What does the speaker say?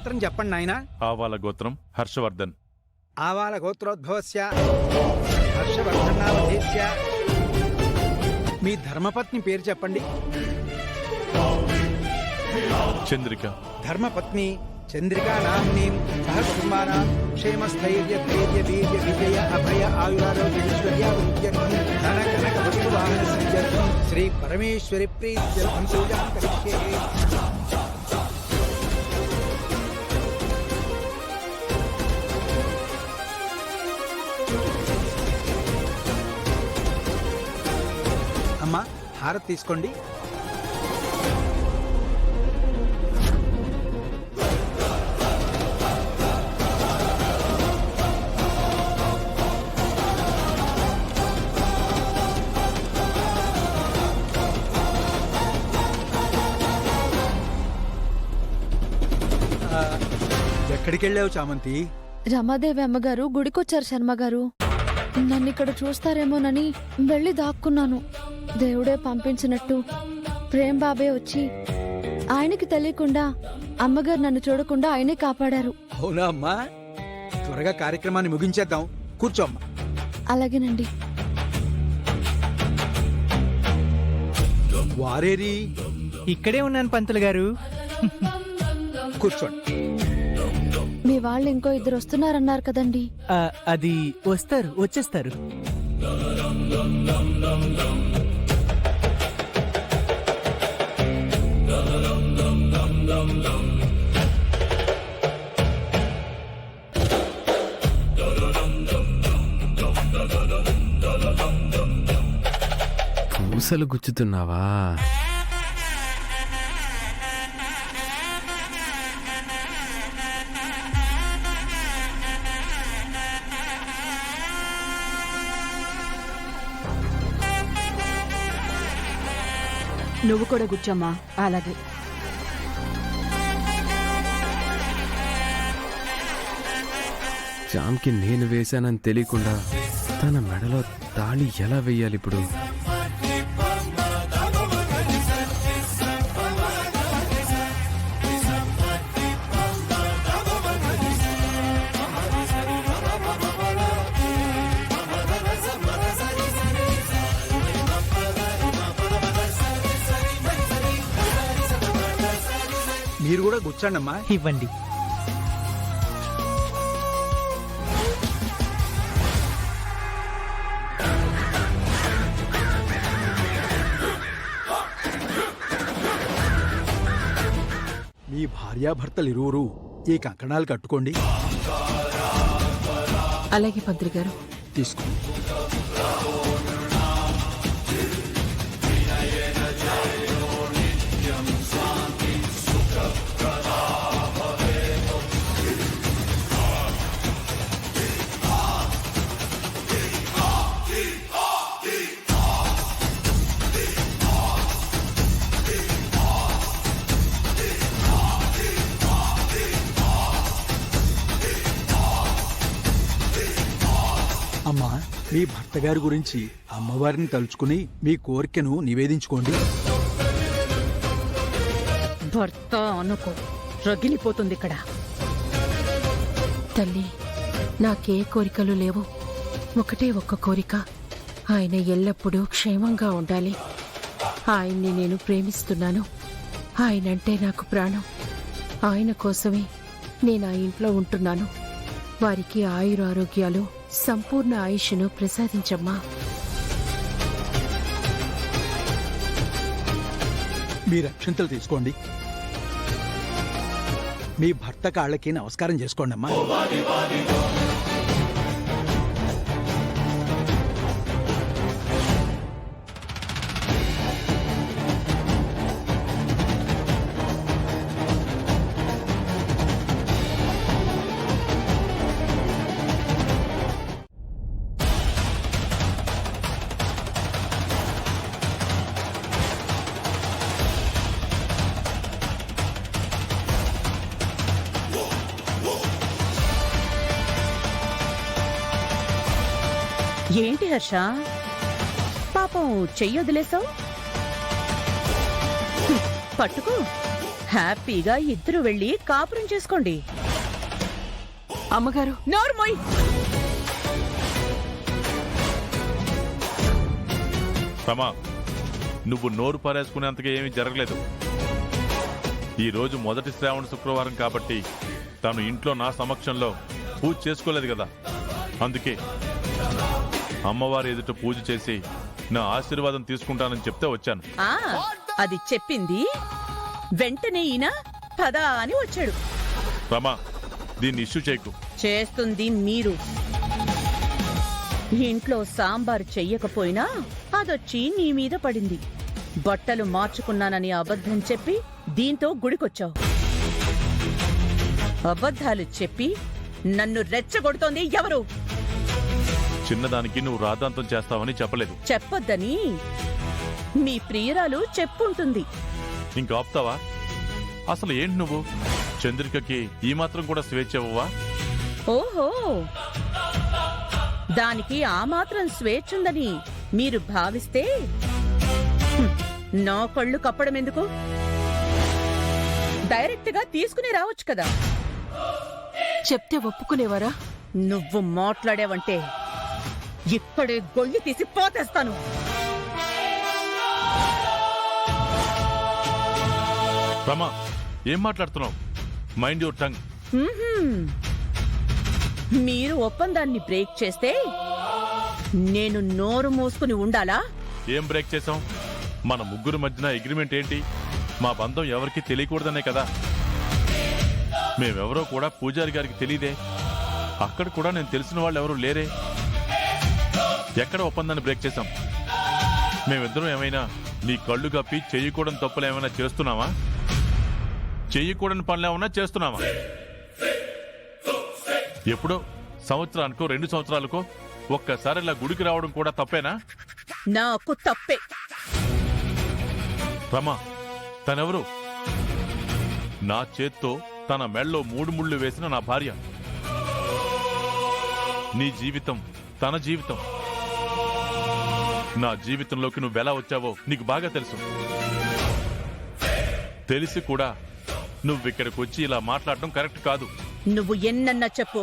గోత్రం చెప్పండి నాయనా. ఆవాల గోత్రం హర్షవర్ధన్. ఆవాల గోత్రోద్భవస్య హర్షవర్ధనావధేస్య. మీ ధర్మపత్ని పేరు చెప్పండి. చంద్రిక. ధర్మపత్ని చంద్రికా నామ్నీం సహ కుటుంబానాం క్షేమస్థైర్య ధైర్య వీర్య విజయ అభయ ఆయురారోగ్యైశ్వర్యాభివృద్ధ్యర్థం ధన కనక వస్తు వాహన సిద్ధ్యర్థం శ్రీ పరమేశ్వరి ప్రీత్యర్థం పూజాం కరిష్యే. అమ్మా హారతి తీసుకోండి. ఎక్కడికి వెళ్ళావు చామంతి? రమాదేవి అమ్మగారు గుడికొచ్చారు శర్మగారు. నన్ను ఇక్కడ చూస్తారేమోనని వెళ్ళి దాక్కున్నాను. దేవుడే పంపించినట్టు ప్రేమ్ బాబే వచ్చి ఆయనకి తెలియకుండా అమ్మగారు నన్ను చూడకుండా ఆయనే కాపాడారు. అవునా అమ్మా? త్వరగా కార్యక్రమాన్ని ముగించేద్దాం. కూర్చోమ్మా. అలాగేనండి. వారేరి? ఇక్కడే ఉన్నాను పంతులు గారు. కూర్చోండి. మీ వాళ్ళు ఇంకో ఇద్దరు వస్తున్నారన్నారు కదండి. అది వచ్చేస్తారు. పూసలు గుచ్చుతున్నావా? నువ్వు కూడా కూర్చోమ్మా. అలాగే. జామ్కి నేను వేశానని తెలియకుండా తన మెడలో తాళి ఎలా వెయ్యాలి ఇప్పుడు? మీరు కూడా కూర్చోండి అమ్మా. ఇవ్వండి. మీ భార్యాభర్తలు ఇరువురు ఈ కంకణాలు కట్టుకోండి. అలాగే పంతులు గారు. తీసుకోండి. అమ్మా, మీ భర్త గారి గురించి అమ్మవారిని తలుచుకుని మీ కోరికను నివేదించుకోండి. భర్త అనుకో, రగిలిపోతుంది ఇక్కడ. తల్లి, నాకే కోరికలు లేవు. ఒకటే ఒక్క కోరిక, ఆయన ఎల్లప్పుడూ క్షేమంగా ఉండాలి. ఆయన్ని నేను ప్రేమిస్తున్నాను. ఆయనంటే నాకు ప్రాణం. ఆయన కోసమే నేను ఆ ఇంట్లో ఉంటున్నాను. వారికి ఆయురారోగ్యాలు, సంపూర్ణ ఆయుష్ను ప్రసాదించమ్మా. మీరు అక్షంతలు తీసుకోండి. మీ భర్త కాళ్ళకి నమస్కారం చేసుకోండి అమ్మా. ఏంటి హర్ష, పాపం చెయ్యొదిలేసావు? పట్టుకో, హ్యాపీగా ఇద్దరు వెళ్ళి కాపురం చేసుకోండి. అమ్మగారు, నోర్మోయ్. రమా, నువ్వు నోరు పారేసుకునేంతగా ఏమీ జరగలేదు. ఈ రోజు మొదటి శ్రావణ శుక్రవారం కాబట్టి తను ఇంట్లో నా సమక్షంలో పూజ చేసుకోలేదు కదా, అందుకే అమ్మవారి ఎదుట పూజ చేసి నా ఆశీర్వాదం తీసుకుంటానని చెప్తే వచ్చాను. ఆ, అది చెప్పింది వెంటనే ఈయన పదా అని వచ్చాడు. రమా, దీన్ని ఇష్యూ చేయకు. చేస్తుంది మీరు. ఇంట్లో సాంబారు చెయ్యకపోయినా అదొచ్చి నీ మీద పడింది. బట్టలు మార్చుకున్నానని అబద్ధం చెప్పి దీంతో గుడికొచ్చావు. అబద్ధాలు చెప్పి నన్ను రెచ్చగొడుతోంది ఎవరు? చిన్నదానికి నువ్వు రాద్ధాంతం చేస్తావని చెప్పలేదు. చెప్పొద్దని మీ ప్రియురాలు చెప్పుంటుంది. ఇంకా ఆపుతావా? అసలు ఏంటి నువ్వు? చంద్రికకి ఈ మాత్రం కూడా స్వేచ్ఛ ఇవ్వవా? ఓహో, దానికి ఆ మాత్రం స్వేచ్ఛుందని మీరు భావిస్తే నా కళ్ళు కప్పడం ఎందుకు? డైరెక్ట్ గా తీసుకుని రావచ్చు కదా. చెప్తే ఒప్పుకునేవారా? నువ్వు మాట్లాడావంటే ఇక్కడే గొయ్యి తీసి పోతేస్తాను. రమా, ఏం మాట్లాడుతున్నావు? Mind your tongue. మీరు ఒప్పందాన్ని బ్రేక్ చేస్తే నేను నోరు మూసుకుని ఉండాలా? ఏం బ్రేక్ చేసాం? మన ముగ్గురు మధ్యన అగ్రిమెంట్ ఏంటి? మా బంధం ఎవరికి తెలియకూడదనే కదా. మేమెవరో కూడా పూజారి గారికి తెలియదే. అక్కడ కూడా నేను తెలిసిన వాళ్ళు ఎవరూ లేరే. ఎక్కడ ఒప్పందాన్ని బ్రేక్ చేశాం? మేమిద్దరం ఏమైనా నీ కళ్ళు కప్పి చెయ్యకూడని తప్పులు ఏమైనా చేస్తున్నావా? చెయ్యకూడని పనులు ఏమైనా చేస్తున్నావా? ఎప్పుడో సంవత్సరానికో 2 సంవత్సరాలకో ఒక్కసారి ఇలా గుడికి రావడం కూడా తప్పేనా? నాకు తప్పే. రమా, తనెవరు? నా చేత్తో తన మెళ్ళలో 3 ముళ్ళు వేసిన నా భార్య. నీ జీవితం తన జీవితం. నా జీవితంలోకి నువ్వెలా వచ్చావో నీకు బాగా తెలుసు. తెలిసి కూడా నువ్విక్కడికి వచ్చి ఇలా మాట్లాడటం కరెక్ట్ కాదు. నువ్వు ఎన్నన్నా చెప్పు,